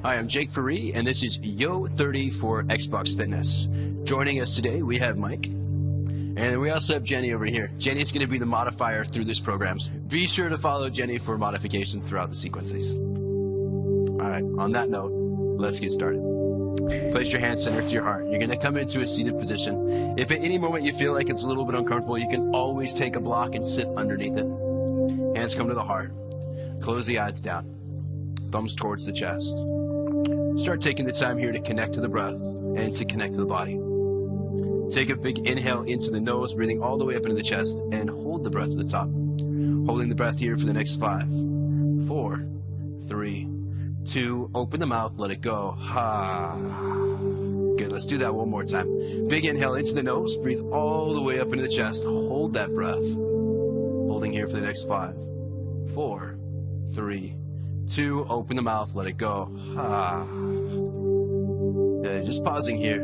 Hi, I'm Jake Ferree, and this is Yo 30 for Xbox Fitness. Joining us today, we have Mike, and we also have Jenny over here. Jenny's going to be the modifier through this program. Be sure to follow Jenny for modifications throughout the sequences. All right, on that note, let's get started. Place your hand center to your heart. You're going to come into a seated position. If at any moment you feel like it's a little bit uncomfortable, you can always take a block and sit underneath it. Hands come to the heart. Close the eyes down. Thumbs towards the chest. Start taking the time here to connect to the breath and to connect to the body. Take a big inhale into the nose, breathing all the way up into the chest, and hold the breath to the top. Holding the breath here for the next 5, 4, 3, 2, open the mouth, let it go. Ha. Good, let's do that one more time. Big inhale into the nose, breathe all the way up into the chest, hold that breath. Holding here for the next 5, 4, 3, 2, open the mouth, let it go. Ah. Just pausing here.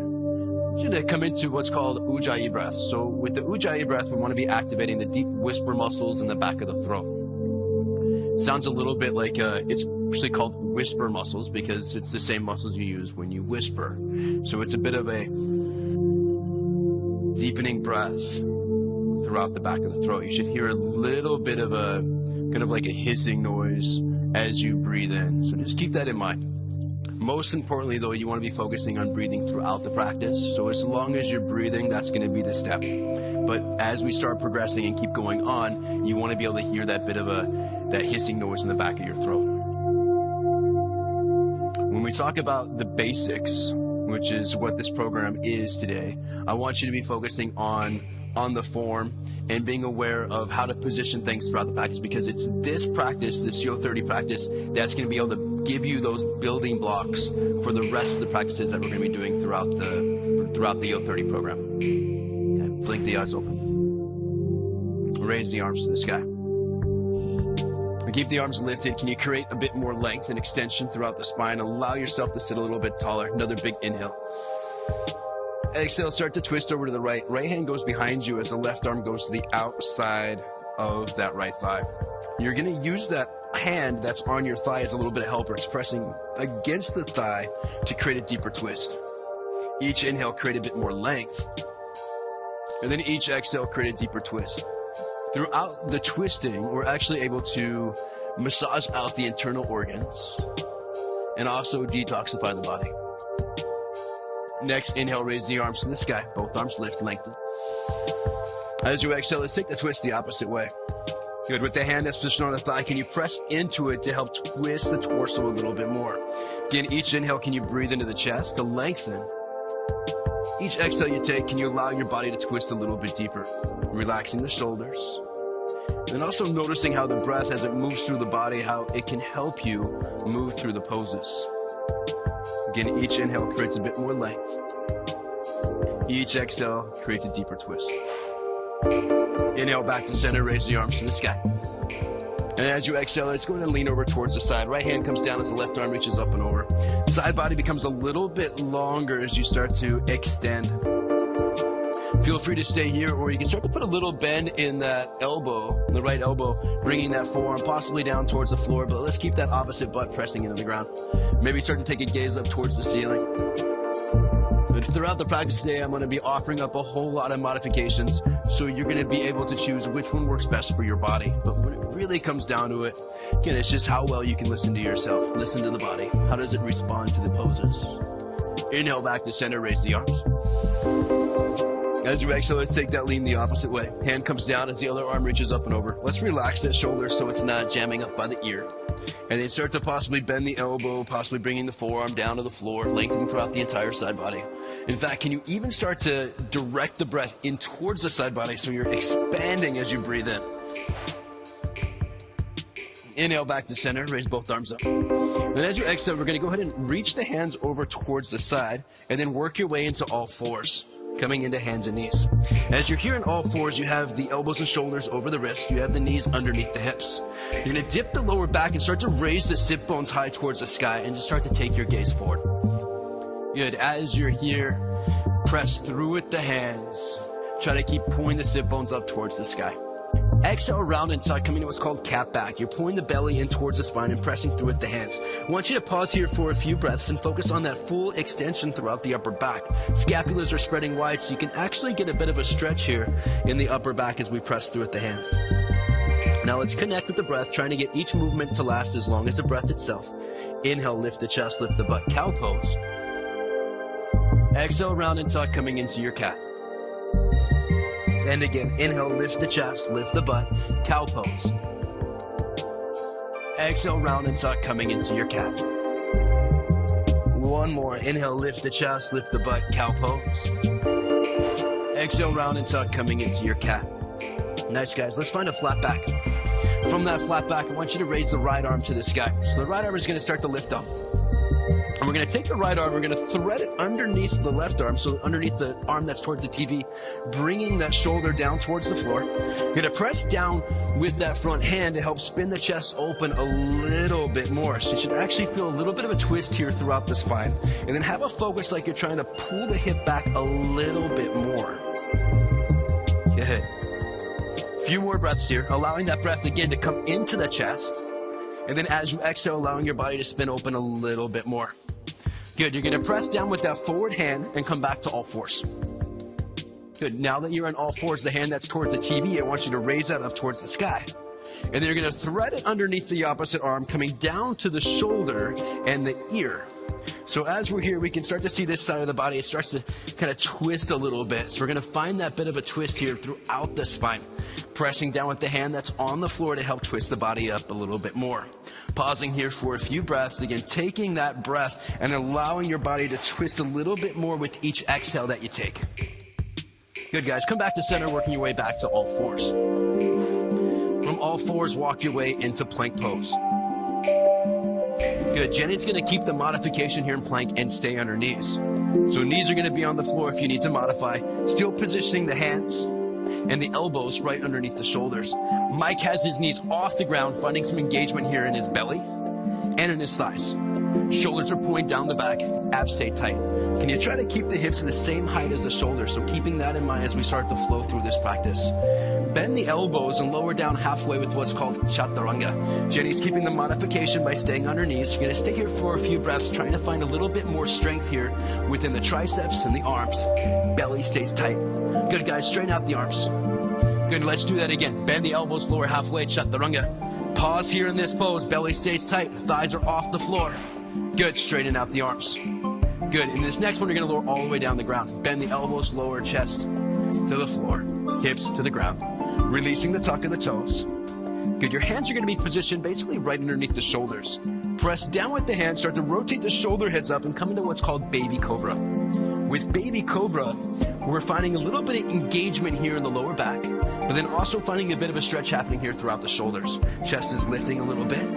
Should I come into what's called Ujjayi breath. So with the Ujjayi breath, we want to be activating the deep whisper muscles in the back of the throat. Sounds a little bit like it's actually called whisper muscles because it's the same muscles you use when you whisper. So it's a bit of a deepening breath throughout the back of the throat. You should hear a little bit of a kind of like a hissing noise as you breathe in. So just keep that in mind. Most importantly, though, you want to be focusing on breathing throughout the practice. So as long as you're breathing, that's going to be the step. But as we start progressing and keep going on, you want to be able to hear that bit of that hissing noise in the back of your throat. When we talk about the basics, which is what this program is today, I want you to be focusing on the form and being aware of how to position things throughout the practice, because it's this practice, this Yo 30 practice, that's going to be able to give you those building blocks for the rest of the practices that we're going to be doing throughout the Yo 30 program. Okay, blink the eyes open. Raise the arms to the sky. Keep the arms lifted. Can you create a bit more length and extension throughout the spine? Allow yourself to sit a little bit taller. Another big inhale. Exhale, start to twist over to the right. Right hand goes behind you as the left arm goes to the outside of that right thigh. You're going to use that hand that's on your thigh as a little bit of helper. It's pressing against the thigh to create a deeper twist. Each inhale, create a bit more length. And then each exhale, create a deeper twist. Throughout the twisting, we're actually able to massage out the internal organs and also detoxify the body. Next, inhale, raise the arms to the sky. Both arms lift, lengthen. As you exhale, let's take the twist the opposite way. Good. With the hand that's positioned on the thigh, can you press into it to help twist the torso a little bit more? Again, each inhale, can you breathe into the chest to lengthen? Each exhale you take, can you allow your body to twist a little bit deeper? Relaxing the shoulders. And also noticing how the breath, as it moves through the body, how it can help you move through the poses. Again, each inhale creates a bit more length. Each exhale creates a deeper twist. Inhale back to center, raise the arms to the sky. And as you exhale, it's going to lean over towards the side. Right hand comes down as the left arm reaches up and over. Side body becomes a little bit longer as you start to extend. Feel free to stay here, or you can start to put a little bend in that elbow, the right elbow, bringing that forearm possibly down towards the floor, but let's keep that opposite butt pressing into the ground. Maybe start to take a gaze up towards the ceiling. But throughout the practice today, I'm going to be offering up a whole lot of modifications, so you're going to be able to choose which one works best for your body. But when it really comes down to it, again, it's just how well you can listen to yourself, listen to the body. How does it respond to the poses? Inhale back to center, raise the arms. As you exhale, let's take that lean the opposite way. Hand comes down as the other arm reaches up and over. Let's relax that shoulder so it's not jamming up by the ear. And then start to possibly bend the elbow, possibly bringing the forearm down to the floor, lengthening throughout the entire side body. In fact, can you even start to direct the breath in towards the side body so you're expanding as you breathe in? Inhale back to center, raise both arms up. Then as you exhale, we're going to go ahead and reach the hands over towards the side and then work your way into all fours, coming into hands and knees. As you're here in all fours, you have the elbows and shoulders over the wrists. You have the knees underneath the hips. You're going to dip the lower back and start to raise the sit bones high towards the sky and just start to take your gaze forward. Good. As you're here, press through with the hands. Try to keep pulling the sit bones up towards the sky. Exhale, round and tuck, coming to what's called cat back. You're pulling the belly in towards the spine and pressing through with the hands. I want you to pause here for a few breaths and focus on that full extension throughout the upper back. Scapulars are spreading wide, so you can actually get a bit of a stretch here in the upper back as we press through with the hands. Now let's connect with the breath, trying to get each movement to last as long as the breath itself. Inhale, lift the chest, lift the butt, cow pose. Exhale, round and tuck, coming into your cat. And again, inhale, lift the chest, lift the butt, cow pose. Exhale, round and tuck, coming into your cat. One more, inhale, lift the chest, lift the butt, cow pose. Exhale, round and tuck, coming into your cat. Nice, guys. Let's find a flat back. From that flat back, I want you to raise the right arm to the sky. So the right arm is going to start to lift up. And we're going to take the right arm, we're going to thread it underneath the left arm, so underneath the arm that's towards the TV, bringing that shoulder down towards the floor. You're going to press down with that front hand to help spin the chest open a little bit more. So you should actually feel a little bit of a twist here throughout the spine. And then have a focus like you're trying to pull the hip back a little bit more. Good. A few more breaths here, allowing that breath again to come into the chest. And then as you exhale, allowing your body to spin open a little bit more. Good, you're going to press down with that forward hand and come back to all fours. Good, now that you're on all fours, the hand that's towards the TV, I want you to raise that up towards the sky. And then you're going to thread it underneath the opposite arm, coming down to the shoulder and the ear. So as we're here, we can start to see this side of the body. It starts to kind of twist a little bit. So we're going to find that bit of a twist here throughout the spine. Pressing down with the hand that's on the floor to help twist the body up a little bit more. Pausing here for a few breaths. Again, taking that breath and allowing your body to twist a little bit more with each exhale that you take. Good, guys. Come back to center, working your way back to all fours. From all fours, walk your way into plank pose. Good. Jenny's going to keep the modification here in plank and stay on her knees. So knees are going to be on the floor if you need to modify. Still positioning the hands and the elbows right underneath the shoulders. Mike has his knees off the ground, finding some engagement here in his belly and in his thighs. Shoulders are pointing down the back, abs stay tight. Can you try to keep the hips the same height as the shoulders? So keeping that in mind as we start to flow through this practice. Bend the elbows and lower down halfway with what's called chaturanga. Jenny's keeping the modification by staying on her knees. You're going to stay here for a few breaths, trying to find a little bit more strength here within the triceps and the arms. Belly stays tight. Good, guys. Straighten out the arms. Good. Let's do that again. Bend the elbows, lower halfway, chaturanga. Pause here in this pose. Belly stays tight. Thighs are off the floor. Good. Straighten out the arms. Good. In this next one, you're going to lower all the way down the ground. Bend the elbows, lower chest to the floor. Hips to the ground. Releasing the tuck of the toes. Good. Your hands are going to be positioned basically right underneath the shoulders. Press down with the hands. Start to rotate the shoulder heads up and come into what's called baby cobra. With baby cobra, we're finding a little bit of engagement here in the lower back, but then also finding a bit of a stretch happening here throughout the shoulders. Chest is lifting a little bit,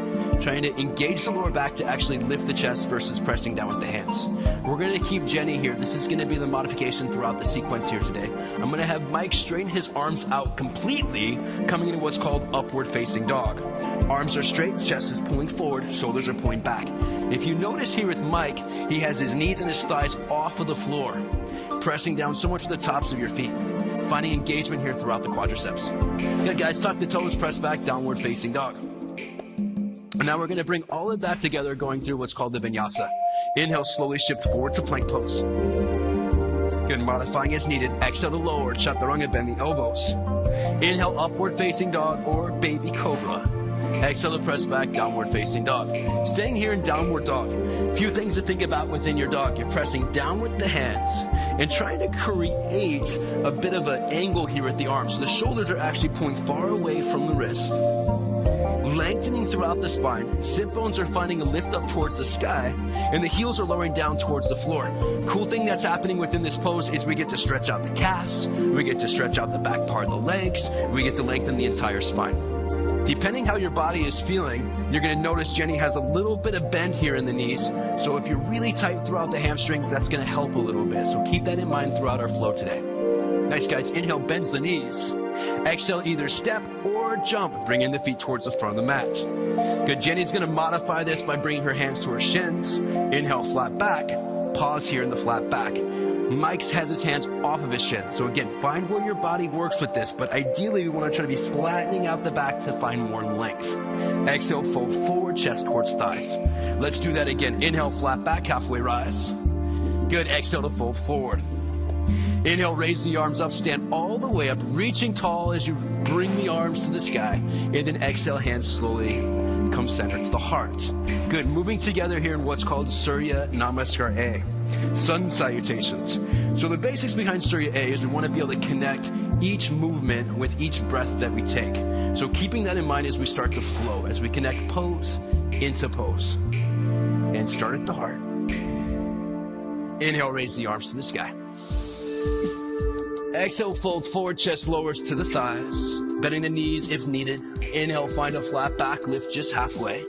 trying to engage the lower back to actually lift the chest versus pressing down with the hands. We're going to keep Jenny here. This is going to be the modification throughout the sequence here today. I'm going to have Mike straighten his arms out completely, coming into what's called upward facing dog. Arms are straight, chest is pulling forward, shoulders are pulling back. If you notice here with Mike, he has his knees and his thighs off of the floor, pressing down so much with the tops of your feet. Finding engagement here throughout the quadriceps. Good, guys. Tuck the toes, press back, downward facing dog. And now we're going to bring all of that together, going through what's called the vinyasa. Inhale, slowly shift forward to plank pose. Good, modifying as needed. Exhale to lower, chaturanga, bend the elbows. Inhale, upward facing dog or baby cobra. Exhale to press back, downward facing dog. Staying here in downward dog. A few things to think about within your dog. You're pressing down with the hands and trying to create a bit of an angle here with the arms. So the shoulders are actually pulling far away from the wrist. Lengthening throughout the spine. Sit bones are finding a lift up towards the sky, and the heels are lowering down towards the floor. Cool thing that's happening within this pose is we get to stretch out the calves, we get to stretch out the back part of the legs, we get to lengthen the entire spine. Depending how your body is feeling, you're going to notice Jenny has a little bit of bend here in the knees. So if you're really tight throughout the hamstrings, that's going to help a little bit. So keep that in mind throughout our flow today. Nice, guys. Inhale, bends the knees. Exhale, either step or jump. Bring in the feet towards the front of the mat. Good. Jenny's going to modify this by bringing her hands to her shins. Inhale, flat back. Pause here in the flat back. Mike's has his hands off of his shin. So again, find where your body works with this, but ideally we want to try to be flattening out the back to find more length. Exhale, fold forward, chest towards thighs. Let's do that again. Inhale, flat back, halfway rise. Good, exhale to fold forward. Inhale, raise the arms up, stand all the way up, reaching tall as you bring the arms to the sky. And then exhale, hands slowly come center to the heart. Good, moving together here in what's called Surya Namaskar A, sun salutations. So the basics behind Surya A is we want to be able to connect each movement with each breath that we take. So keeping that in mind as we start to flow, as we connect pose into pose. And start at the heart. Inhale, raise the arms to the sky. Exhale, fold forward, chest lowers to the thighs, bending the knees if needed. Inhale, find a flat back, lift just halfway.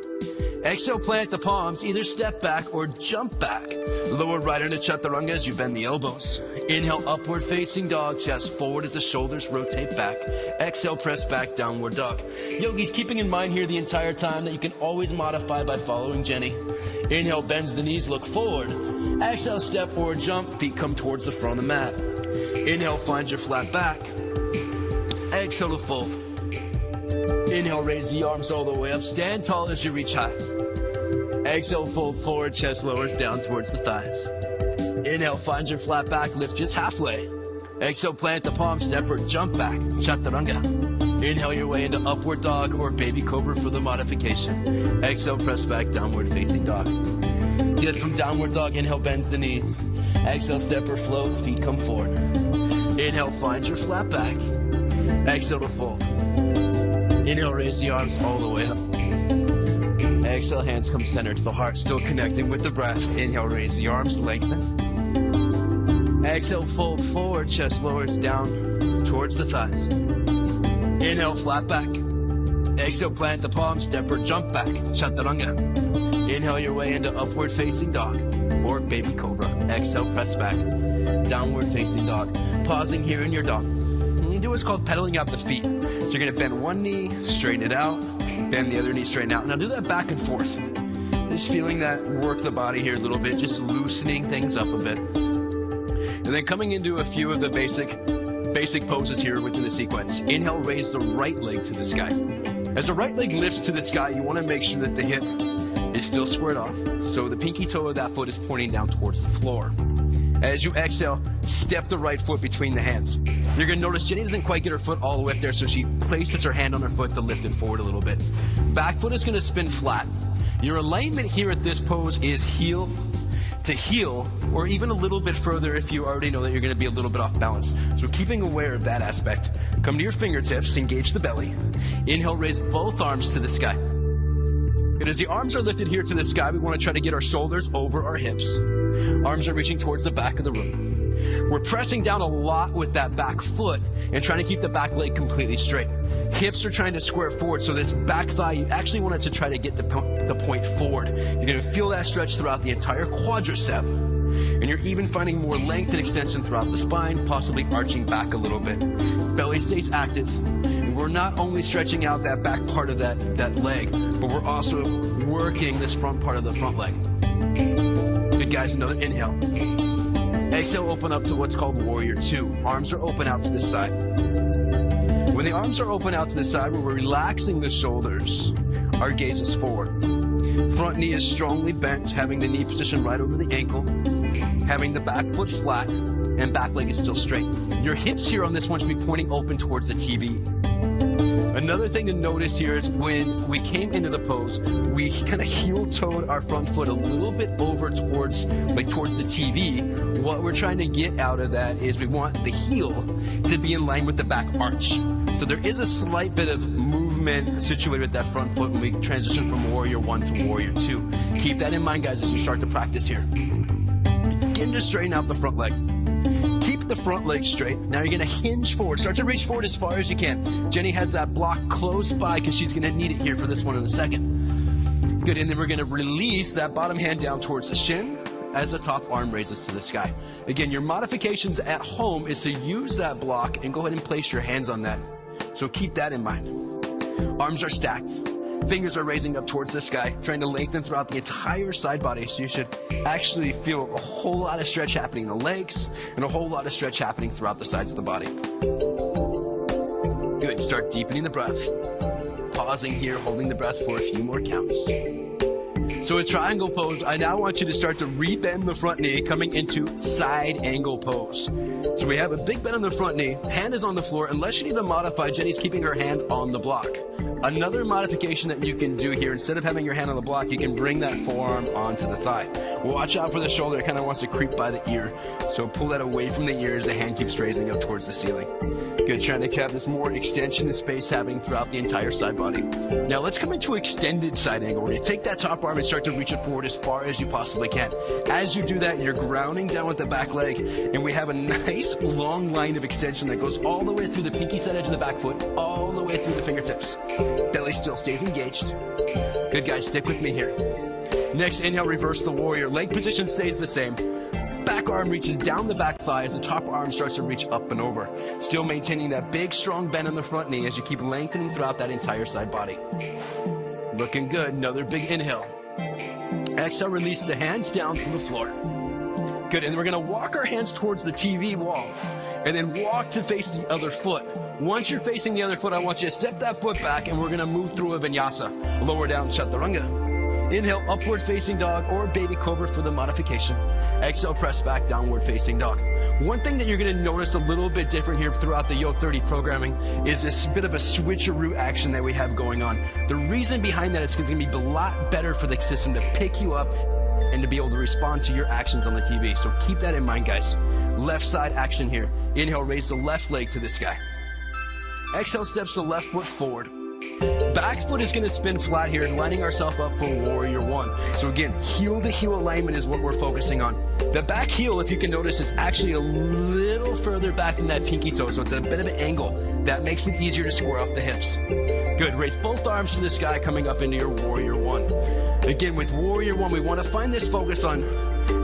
Exhale, plant the palms, either step back or jump back. Lower right into chaturanga as you bend the elbows. Inhale, upward facing dog, chest forward as the shoulders rotate back. Exhale, press back, downward dog. Yogis, keeping in mind here the entire time that you can always modify by following Jenny. Inhale, bends the knees, look forward. Exhale, step or jump, feet come towards the front of the mat. Inhale, find your flat back. Exhale to fold. Inhale, raise the arms all the way up. Stand tall as you reach high. Exhale, fold forward, chest lowers down towards the thighs. Inhale, find your flat back, lift just halfway. Exhale, plant the palm, step or jump back, chaturanga. Inhale your way into upward dog or baby cobra for the modification. Exhale, press back, downward facing dog. Good, from downward dog, inhale, bends the knees. Exhale, step or float, feet come forward. Inhale, find your flat back. Exhale to fold. Inhale, raise the arms all the way up. Exhale, hands come center to the heart, still connecting with the breath. Inhale, raise the arms, lengthen. Exhale, fold forward, chest lowers down towards the thighs. Inhale, flat back. Exhale, plant the palms, step or jump back, chaturanga. Inhale your way into upward facing dog or baby cobra. Exhale, press back, downward facing dog. Pausing here in your dog. And you do what's called pedaling out the feet. So you're gonna bend one knee, straighten it out, bend the other knee, straighten out. Now do that back and forth. Just feeling that work the body here a little bit, just loosening things up a bit. And then coming into a few of the basic poses here within the sequence. Inhale, raise the right leg to the sky. As the right leg lifts to the sky, you wanna make sure that the hip is still squared off. So the pinky toe of that foot is pointing down towards the floor. As you exhale, step the right foot between the hands. You're gonna notice Jenny doesn't quite get her foot all the way up there, so she places her hand on her foot to lift it forward a little bit. Back foot is gonna spin flat. Your alignment here at this pose is heel to heel, or even a little bit further if you already know that you're gonna be a little bit off balance. So keeping aware of that aspect. Come to your fingertips, engage the belly. Inhale, raise both arms to the sky. And as the arms are lifted here to the sky, we want to try to get our shoulders over our hips. Arms are reaching towards the back of the room. We're pressing down a lot with that back foot and trying to keep the back leg completely straight. Hips are trying to square forward, so this back thigh, you actually want it to try to get the point forward. You're going to feel that stretch throughout the entire quadricep. And you're even finding more length and extension throughout the spine, possibly arching back a little bit. Belly stays active. We're not only stretching out that back part of that leg, but we're also working this front part of the front leg. Good, guys, another inhale. Exhale, open up to what's called Warrior 2. Arms are open out to the side. When the arms are open out to the side, we're relaxing the shoulders. Our gaze is forward. Front knee is strongly bent, having the knee position right over the ankle, having the back foot flat, and back leg is still straight. Your hips here on this one should be pointing open towards the TV. Another thing to notice here is when we came into the pose, we kind of heel-toed our front foot a little bit over towards the TV. What we're trying to get out of that is we want the heel to be in line with the back arch. So there is a slight bit of movement situated with that front foot when we transition from Warrior 1 to Warrior 2. Keep that in mind, guys, as you start to practice here. Begin to straighten out the front leg. Keep the front leg straight. Now you're gonna hinge forward. Start to reach forward as far as you can. Jenny has that block close by because she's gonna need it here for this one in a second. Good, and then we're gonna release that bottom hand down towards the shin as the top arm raises to the sky. Again, your modifications at home is to use that block and go ahead and place your hands on that. So keep that in mind. Arms are stacked. Fingers are raising up towards the sky, trying to lengthen throughout the entire side body. So you should actually feel a whole lot of stretch happening in the legs and a whole lot of stretch happening throughout the sides of the body. Good. Start deepening the breath. Pausing here, holding the breath for a few more counts. So a triangle pose, I now want you to start to rebend the front knee, coming into side angle pose. So we have a big bend on the front knee, hand is on the floor. Unless you need to modify, Jenny's keeping her hand on the block. Another modification that you can do here, instead of having your hand on the block, you can bring that forearm onto the thigh. Watch out for the shoulder, it kind of wants to creep by the ear. So pull that away from the ear as the hand keeps raising up towards the ceiling. Good, trying to have this more extension of space happening throughout the entire side body. Now let's come into extended side angle, where you take that top arm and start to reach it forward as far as you possibly can. As you do that, you're grounding down with the back leg, and we have a nice long line of extension that goes all the way through the pinky side edge of the back foot, all the way through the fingertips. Belly still stays engaged. Good, guys, stick with me here. Next, inhale, reverse the warrior. Leg position stays the same. Back arm reaches down the back thigh as the top arm starts to reach up and over. Still maintaining that big, strong bend in the front knee as you keep lengthening throughout that entire side body. Looking good. Another big inhale. Exhale, release the hands down to the floor. Good, and we're going to walk our hands towards the TV wall and then walk to face the other foot. Once you're facing the other foot, I want you to step that foot back, and we're going to move through a vinyasa. Lower down, chaturanga. Inhale, upward facing dog or baby cobra for the modification. Exhale, press back, downward facing dog. One thing that you're going to notice a little bit different here throughout the Yo 30 programming is this bit of a switcheroo action that we have going on. The reason behind that is because it's going to be a lot better for the system to pick you up and to be able to respond to your actions on the TV. So keep that in mind, guys. Left side action here. Inhale, raise the left leg to the sky. Exhale, steps the left foot forward. Back foot is going to spin flat here, lining ourselves up for warrior one. So again, heel to heel alignment is what we're focusing on. The back heel, if you can notice, is actually a little further back than that pinky toe, so it's at a bit of an angle. That makes it easier to square off the hips. Good, raise both arms to the sky, coming up into your warrior one. Again, with warrior one, we want to find this focus on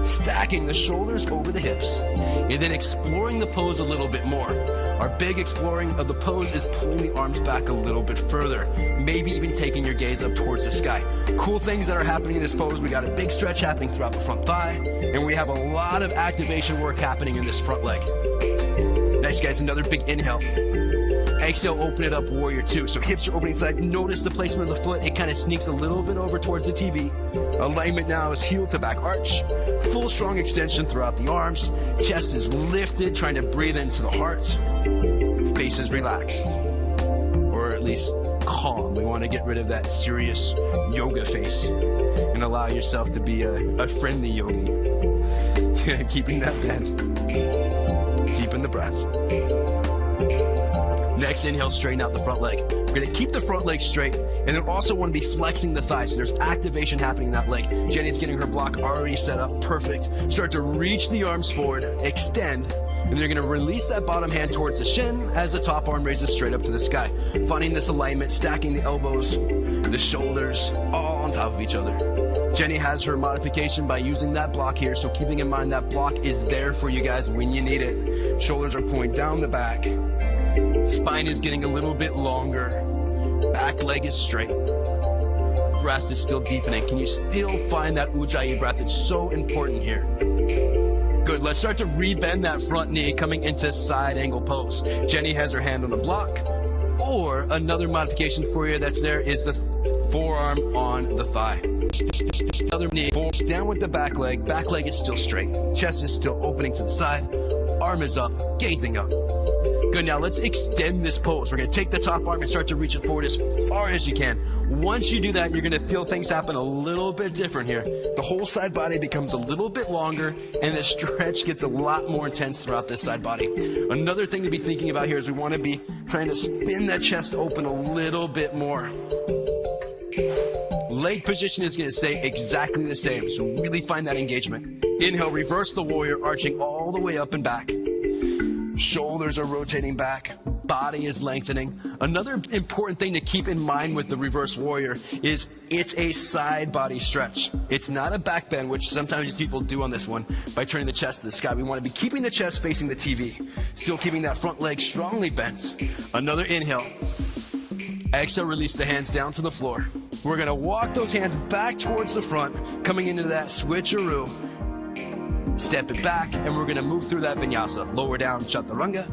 stacking the shoulders over the hips and then exploring the pose a little bit more. Our big exploring of the pose is pulling the arms back a little bit further, maybe even taking your gaze up towards the sky. Cool things that are happening in this pose: we got a big stretch happening throughout the front thigh, and we have a lot of activation work happening in this front leg. Nice, guys. Another big inhale. Exhale, open it up, warrior two. So hips are opening side. Notice the placement of the foot. It kind of sneaks a little bit over towards the TV. Alignment now is heel to back arch. Full strong extension throughout the arms. Chest is lifted, trying to breathe into the heart. Face is relaxed, or at least calm. We want to get rid of that serious yoga face and allow yourself to be a friendly yogi. Keeping that bend. Deepen the breath. Next, inhale, straighten out the front leg. We're going to keep the front leg straight, and then also want to be flexing the thighs, so there's activation happening in that leg. Jenny's getting her block already set up. Perfect. Start to reach the arms forward, extend, and you're going to release that bottom hand towards the shin as the top arm raises straight up to the sky. Finding this alignment, stacking the elbows, the shoulders, all on top of each other. Jenny has her modification by using that block here, so keeping in mind that block is there for you guys when you need it. Shoulders are pulling down the back. Spine is getting a little bit longer. Back leg is straight. Breath is still deepening. Can you still find that Ujjayi breath? It's so important here. Good. Let's start to rebend that front knee, coming into side angle pose. Jenny has her hand on the block. Or another modification for you that's there is the forearm on the thigh. Other knee, down with the back leg. Back leg is still straight. Chest is still opening to the side. Arm is up, gazing up. Good, now let's extend this pose. We're going to take the top arm and start to reach it forward as far as you can. Once you do that, you're going to feel things happen a little bit different here. The whole side body becomes a little bit longer, and the stretch gets a lot more intense throughout this side body. Another thing to be thinking about here is we want to be trying to spin that chest open a little bit more. Leg position is going to stay exactly the same, so really find that engagement. Inhale, reverse the warrior, arching all the way up and back. Shoulders are rotating back. Body is lengthening. Another important thing to keep in mind with the reverse warrior is it's a side body stretch. It's not a back bend, which sometimes people do on this one by turning the chest to the sky. We want to be keeping the chest facing the TV. Still keeping that front leg strongly bent. Another inhale. Exhale, release the hands down to the floor. We're going to walk those hands back towards the front, coming into that switcheroo. Step it back, and we're going to move through that vinyasa. Lower down, chaturanga.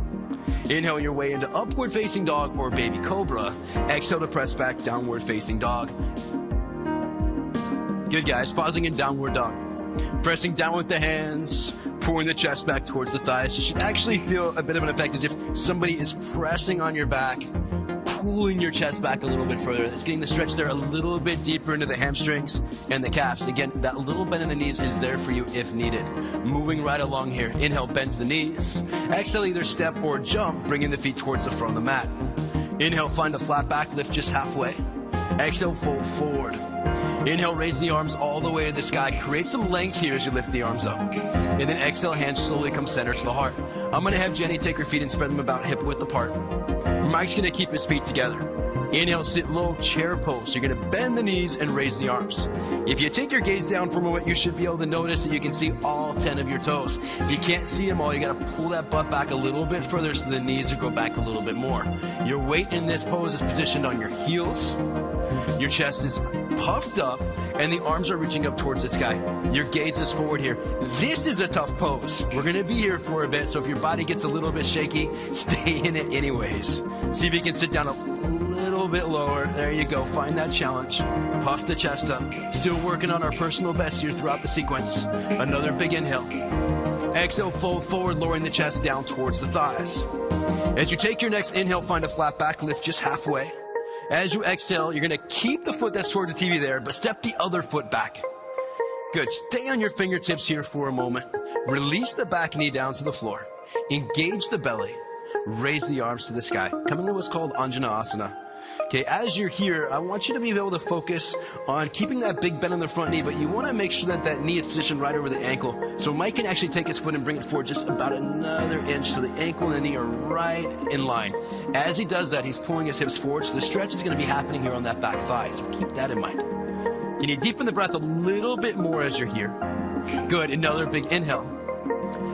Inhale your way into upward facing dog or baby cobra. Exhale to press back, downward facing dog. Good, guys. Pausing in downward dog. Pressing down with the hands, pulling the chest back towards the thighs. You should actually feel a bit of an effect as if somebody is pressing on your back, pulling your chest back a little bit further. It's getting the stretch there a little bit deeper into the hamstrings and the calves. Again, that little bend in the knees is there for you if needed. Moving right along here. Inhale, bends the knees. Exhale, either step or jump, bringing the feet towards the front of the mat. Inhale, find a flat back, lift just halfway. Exhale, fold forward. Inhale, raise the arms all the way to the sky. Create some length here as you lift the arms up. And then exhale, hands slowly come center to the heart. I'm going to have Jenny take her feet and spread them about hip width apart. Mike's going to keep his feet together. Inhale, sit low, chair pose. You're going to bend the knees and raise the arms. If you take your gaze down for a moment, you should be able to notice that you can see all 10 of your toes. If you can't see them all, you got to pull that butt back a little bit further so the knees will go back a little bit more. Your weight in this pose is positioned on your heels. Your chest is puffed up, and the arms are reaching up towards the sky. Your gaze is forward here. This is a tough pose. We're going to be here for a bit, so if your body gets a little bit shaky, stay in it anyways. See if you can sit down a little bit lower. There you go. Find that challenge. Puff the chest up. Still working on our personal best here throughout the sequence. Another big inhale. Exhale, fold forward, lowering the chest down towards the thighs. As you take your next inhale, find a flat back, lift just halfway. As you exhale, you're going to keep the foot that's towards the TV there, but step the other foot back. Good. Stay on your fingertips here for a moment. Release the back knee down to the floor. Engage the belly. Raise the arms to the sky. Coming to what's called Anjaneyasana. Okay, as you're here, I want you to be able to focus on keeping that big bend on the front knee, but you want to make sure that that knee is positioned right over the ankle. So Mike can actually take his foot and bring it forward just about another inch so the ankle and the knee are right in line. As he does that, he's pulling his hips forward, so the stretch is going to be happening here on that back thigh. So keep that in mind. Can you deepen the breath a little bit more as you're here? Good. Another big inhale.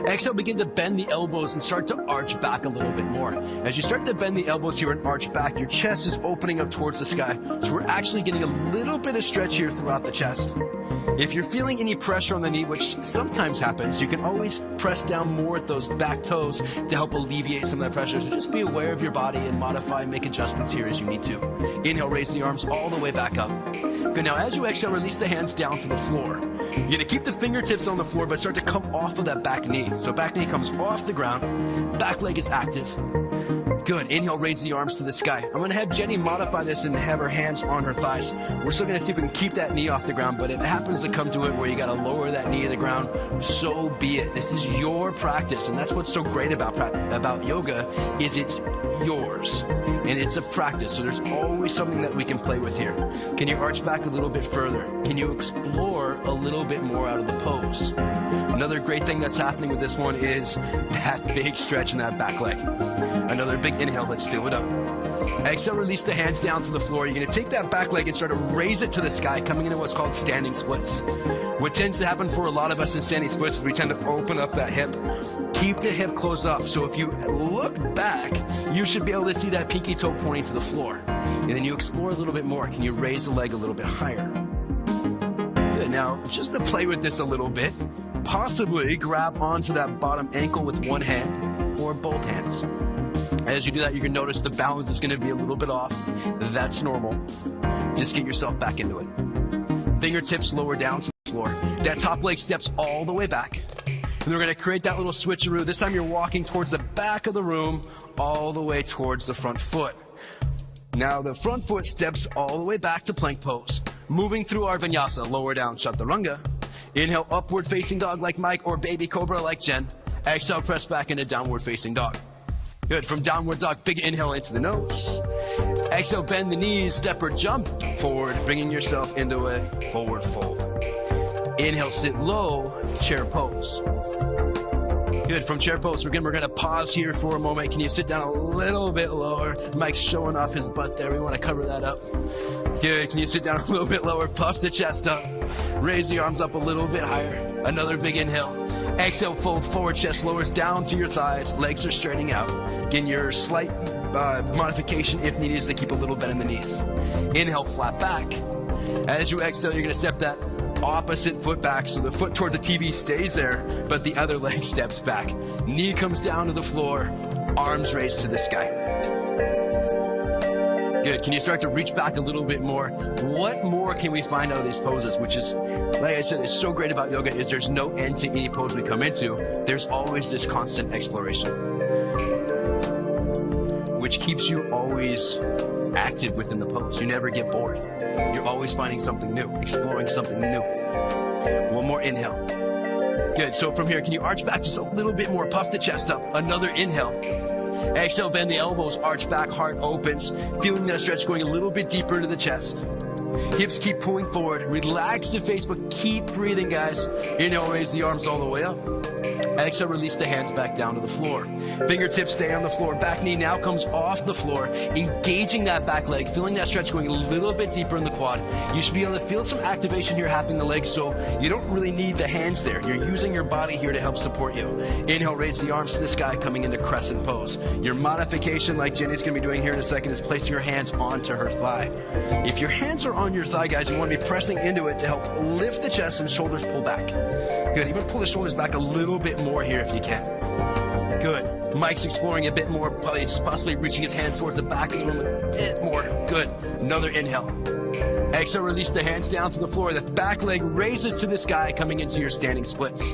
Exhale, begin to bend the elbows and start to arch back a little bit more. As you start to bend the elbows here and arch back, your chest is opening up towards the sky. So we're actually getting a little bit of stretch here throughout the chest. If you're feeling any pressure on the knee, which sometimes happens, you can always press down more at those back toes to help alleviate some of that pressure. So just be aware of your body and modify and make adjustments here as you need to. Inhale, raise the arms all the way back up. Good. Now, as you exhale, release the hands down to the floor. You're going to keep the fingertips on the floor, but start to come off of that back knee. So back knee comes off the ground. Back leg is active. Good. Inhale, raise the arms to the sky. I'm going to have Jenny modify this and have her hands on her thighs. We're still going to see if we can keep that knee off the ground, but if it happens to come to it where you got to lower that knee to the ground, so be it. This is your practice, and that's what's so great about yoga is it's yours, and it's a practice, so there's always something that we can play with here. Can you arch back a little bit further? Can you explore a little bit more out of the pose? Another great thing that's happening with this one is that big stretch in that back leg. Another big inhale, let's fill it up. Exhale, release the hands down to the floor. You're going to take that back leg and start to raise it to the sky, coming into what's called standing splits. What tends to happen for a lot of us in standing splits is we tend to open up that hip. Keep the hip closed off. So if you look back, you should be able to see that pinky toe pointing to the floor. And then you explore a little bit more. Can you raise the leg a little bit higher? Good. Now, just to play with this a little bit, possibly grab onto that bottom ankle with one hand or both hands. As you do that, you're going to notice the balance is going to be a little bit off. That's normal. Just get yourself back into it. Fingertips lower down to the floor. That top leg steps all the way back. And we're going to create that little switcheroo. This time you're walking towards the back of the room, all the way towards the front foot. Now the front foot steps all the way back to plank pose. Moving through our vinyasa, lower down chaturanga. Inhale, upward facing dog like Mike or baby cobra like Jen. Exhale, press back into downward facing dog. Good. From downward dog, big inhale into the nose. Exhale, bend the knees, step or jump forward, bringing yourself into a forward fold. Inhale, sit low, chair pose. Good. From chair pose, we're going to pause here for a moment. Can you sit down a little bit lower? Mike's showing off his butt there. We want to cover that up. Good. Can you sit down a little bit lower? Puff the chest up. Raise the arms up a little bit higher. Another big inhale. Exhale, fold forward, chest lowers down to your thighs. Legs are straightening out. Again, your slight modification, if needed, is to keep a little bend in the knees. Inhale, flat back. As you exhale, you're going to step that opposite foot back, so the foot towards the TV stays there, but the other leg steps back. Knee comes down to the floor, arms raised to the sky. Good. Can you start to reach back a little bit more? What more can we find out of these poses? Which is, like I said, it's so great about yoga is there's no end to any pose we come into. There's always this constant exploration, which keeps you always active within the pose. You never get bored. You're always finding something new, exploring something new. One more inhale. Good. So from here, can you arch back just a little bit more? Puff the chest up. Another inhale. Exhale, bend the elbows, arch back, heart opens. Feeling that stretch going a little bit deeper into the chest. Hips keep pulling forward. Relax the face, but keep breathing, guys. Inhale, raise the arms all the way up. Exhale, release the hands back down to the floor. Fingertips stay on the floor. Back knee now comes off the floor, engaging that back leg, feeling that stretch going a little bit deeper in the quad. You should be able to feel some activation here happening in the legs, so you don't really need the hands there. You're using your body here to help support you. Inhale, raise the arms to the sky, coming into crescent pose. Your modification, like Jenny's going to be doing here in a second, is placing your hands onto her thigh. If your hands are on your thigh, guys, you want to be pressing into it to help lift the chest and shoulders pull back. Good. Even pull the shoulders back a little bit more here if you can. Good. Mike's exploring a bit more, probably just possibly reaching his hands towards the back a little bit more. Good. Another inhale. Exhale, release the hands down to the floor. The back leg raises to the sky, coming into your standing splits.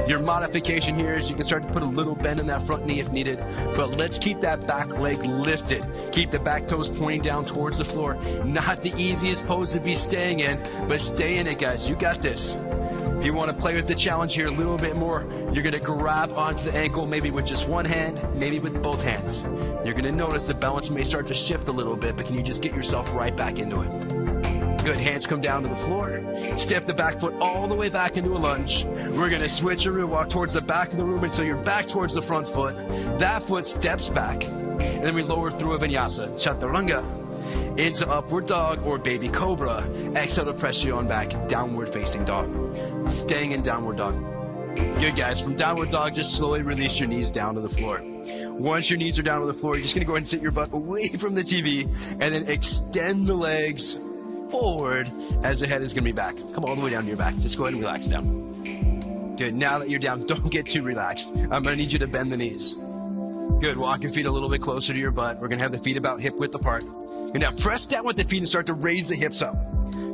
Your modification here is you can start to put a little bend in that front knee if needed, but let's keep that back leg lifted. Keep the back toes pointing down towards the floor. Not the easiest pose to be staying in, but stay in it, guys. You got this. If you want to play with the challenge here a little bit more, you're going to grab onto the ankle, maybe with just one hand, maybe with both hands. You're going to notice the balance may start to shift a little bit, but can you just get yourself right back into it? Good. Hands come down to the floor. Step the back foot all the way back into a lunge. We're going to switcheroo, walk towards the back of the room until you're back towards the front foot. That foot steps back. And then we lower through a vinyasa, chaturanga, into upward dog or baby cobra. Exhale to press you on back, downward facing dog. Staying in downward dog. Good, guys. From downward dog, just slowly release your knees down to the floor. Once your knees are down to the floor, you're just going to go ahead and sit your butt away from the TV and then extend the legs forward as the head is going to be back. Come all the way down to your back. Just go ahead and relax down. Good. Now that you're down, don't get too relaxed. I'm going to need you to bend the knees. Good. Walk your feet a little bit closer to your butt. We're going to have the feet about hip width apart. And now press down with the feet and start to raise the hips up.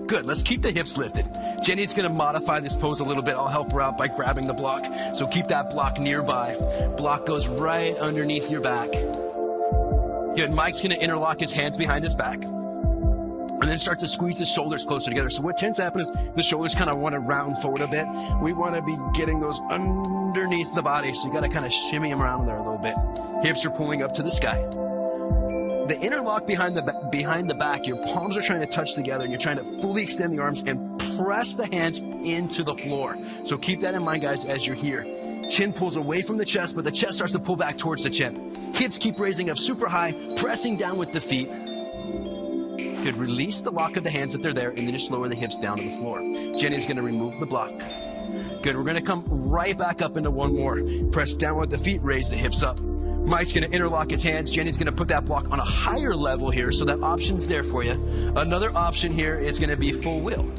Good. Let's keep the hips lifted. Jenny's going to modify this pose a little bit. I'll help her out by grabbing the block. So keep that block nearby. Block goes right underneath your back. Good. Mike's going to interlock his hands behind his back. And then start to squeeze the shoulders closer together. So what tends to happen is the shoulders kind of want to round forward a bit. We want to be getting those underneath the body. So you got to kind of shimmy them around there a little bit. Hips are pulling up to the sky. The interlock behind the back, your palms are trying to touch together and you're trying to fully extend the arms and press the hands into the floor. So keep that in mind, guys, as you're here. Chin pulls away from the chest, but the chest starts to pull back towards the chin. Hips keep raising up super high, pressing down with the feet. Good. Release the lock of the hands if they're there and then just lower the hips down to the floor. Jenny's going to remove the block. Good. We're going to come right back up into one more. Press down with the feet, raise the hips up. Mike's going to interlock his hands. Jenny's going to put that block on a higher level here, so that option's there for you. Another option here is going to be full wheel.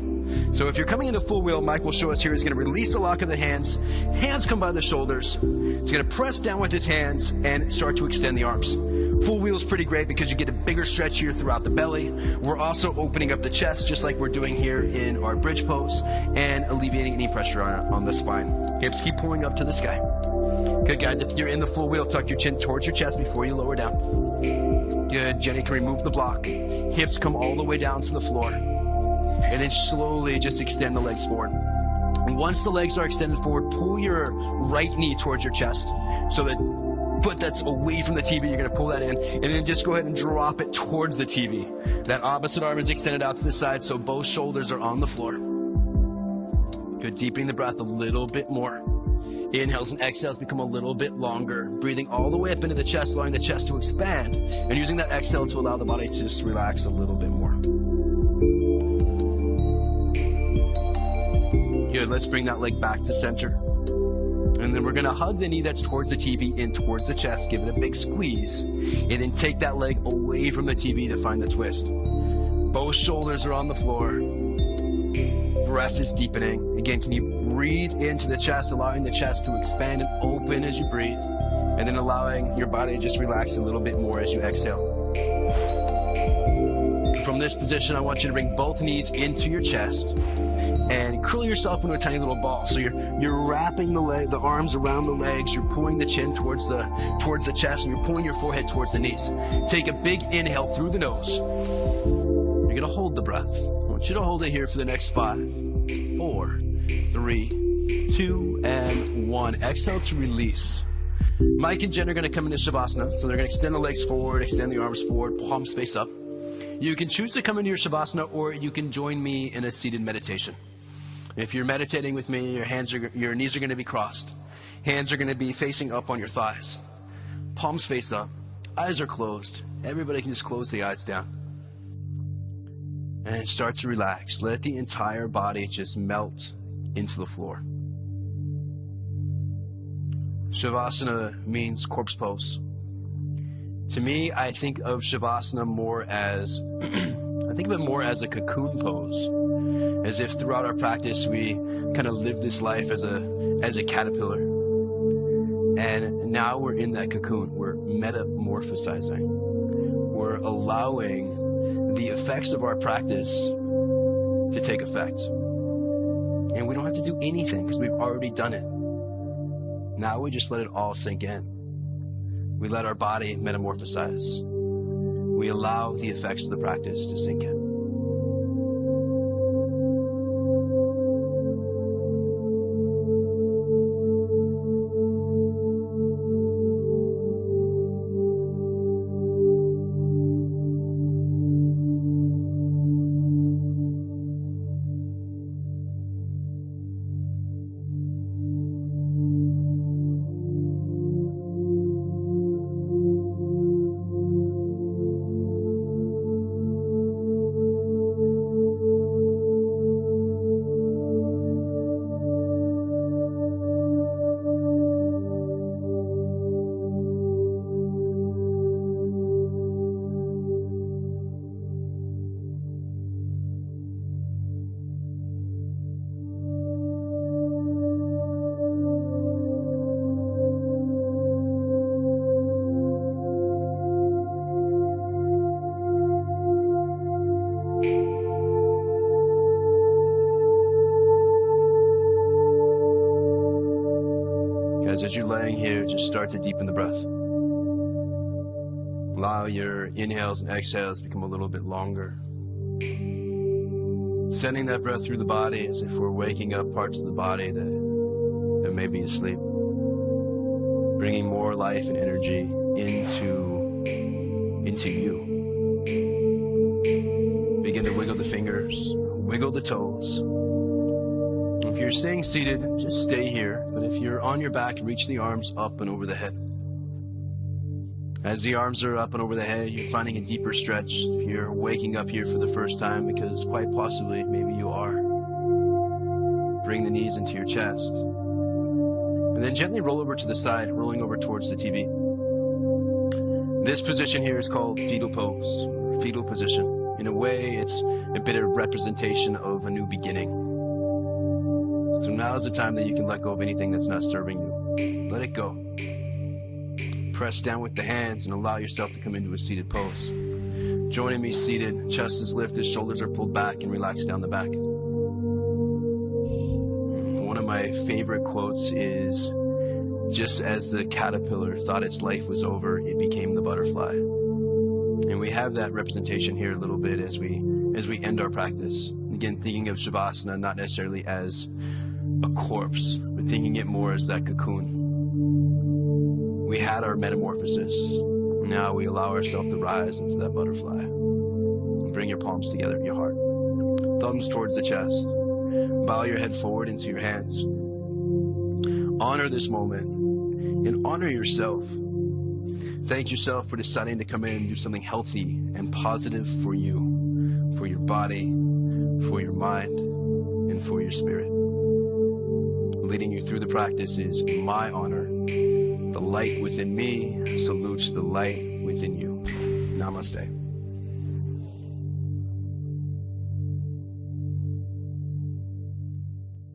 So if you're coming into full wheel, Mike will show us here. He's going to release the lock of the hands. Hands come by the shoulders. He's going to press down with his hands and start to extend the arms. Full wheel is pretty great because you get a bigger stretch here throughout the belly. We're also opening up the chest just like we're doing here in our bridge pose and alleviating any pressure on the spine. Hips keep pulling up to the sky. Good, guys. If you're in the full wheel, tuck your chin towards your chest before you lower down. Good. Jenny can remove the block. Hips come all the way down to the floor. And then slowly just extend the legs forward. And once the legs are extended forward, pull your right knee towards your chest. So that foot that's away from the TV, you're going to pull that in. And then just go ahead and drop it towards the TV. That opposite arm is extended out to the side so both shoulders are on the floor. Good. Deepening the breath a little bit more. Inhales and exhales become a little bit longer. Breathing all the way up into the chest, allowing the chest to expand. And using that exhale to allow the body to just relax a little bit more. Good. Let's bring that leg back to center. And then we're going to hug the knee that's towards the TV in towards the chest. Give it a big squeeze. And then take that leg away from the TV to find the twist. Both shoulders are on the floor. Breath is deepening. Again, can you breathe into the chest, allowing the chest to expand and open as you breathe, and then allowing your body to just relax a little bit more as you exhale. From this position, I want you to bring both knees into your chest and curl yourself into a tiny little ball. So you're wrapping the arms around the legs, you're pulling the chin towards the chest, and you're pulling your forehead towards the knees. Take a big inhale through the nose. You're gonna hold the breath. I want you to hold it here for the next 5, 4, 3, 2, and 1. Exhale to release. Mike and Jen are gonna come into Shavasana, so they're gonna extend the legs forward, extend the arms forward, palms face up. You can choose to come into your Shavasana, or you can join me in a seated meditation. If you're meditating with me, your knees are going to be crossed. Hands are going to be facing up on your thighs. Palms face up. Eyes are closed. Everybody can just close the eyes down. And start to relax. Let the entire body just melt into the floor. Shavasana means corpse pose. To me, I think of Shavasana more as a cocoon pose. As if throughout our practice, we kind of live this life as a caterpillar. And now we're in that cocoon. We're metamorphosizing. We're allowing the effects of our practice to take effect. And we don't have to do anything because we've already done it. Now we just let it all sink in. We let our body metamorphosize. We allow the effects of the practice to sink in. As you're laying here, just start to deepen the breath. Allow your inhales and exhales to become a little bit longer. Sending that breath through the body as if we're waking up parts of the body that may be asleep. Bringing more life and energy into you. Begin to wiggle the fingers, wiggle the toes. If you're staying seated, just stay here. But if you're on your back, reach the arms up and over the head. As the arms are up and over the head, you're finding a deeper stretch. If you're waking up here for the first time, because quite possibly, maybe you are. Bring the knees into your chest. And then gently roll over to the side, rolling over towards the TV. This position here is called fetal pose, or fetal position. In a way, it's a bit of representation of a new beginning. So now is the time that you can let go of anything that's not serving you. Let it go. Press down with the hands and allow yourself to come into a seated pose. Joining me seated, chest is lifted, shoulders are pulled back and relaxed down the back. One of my favorite quotes is, just as the caterpillar thought its life was over, it became the butterfly. And we have that representation here a little bit as we end our practice. Again, thinking of Shavasana not necessarily as a corpse, but thinking it more as that cocoon. We had our metamorphosis. Now we allow ourselves to rise into that butterfly. And bring your palms together at your heart. Thumbs towards the chest. Bow your head forward into your hands. Honor this moment and honor yourself. Thank yourself for deciding to come in and do something healthy and positive for you, for your body, for your mind, and for your spirit. Leading you through the practice is my honor. The light within me salutes the light within you. Namaste.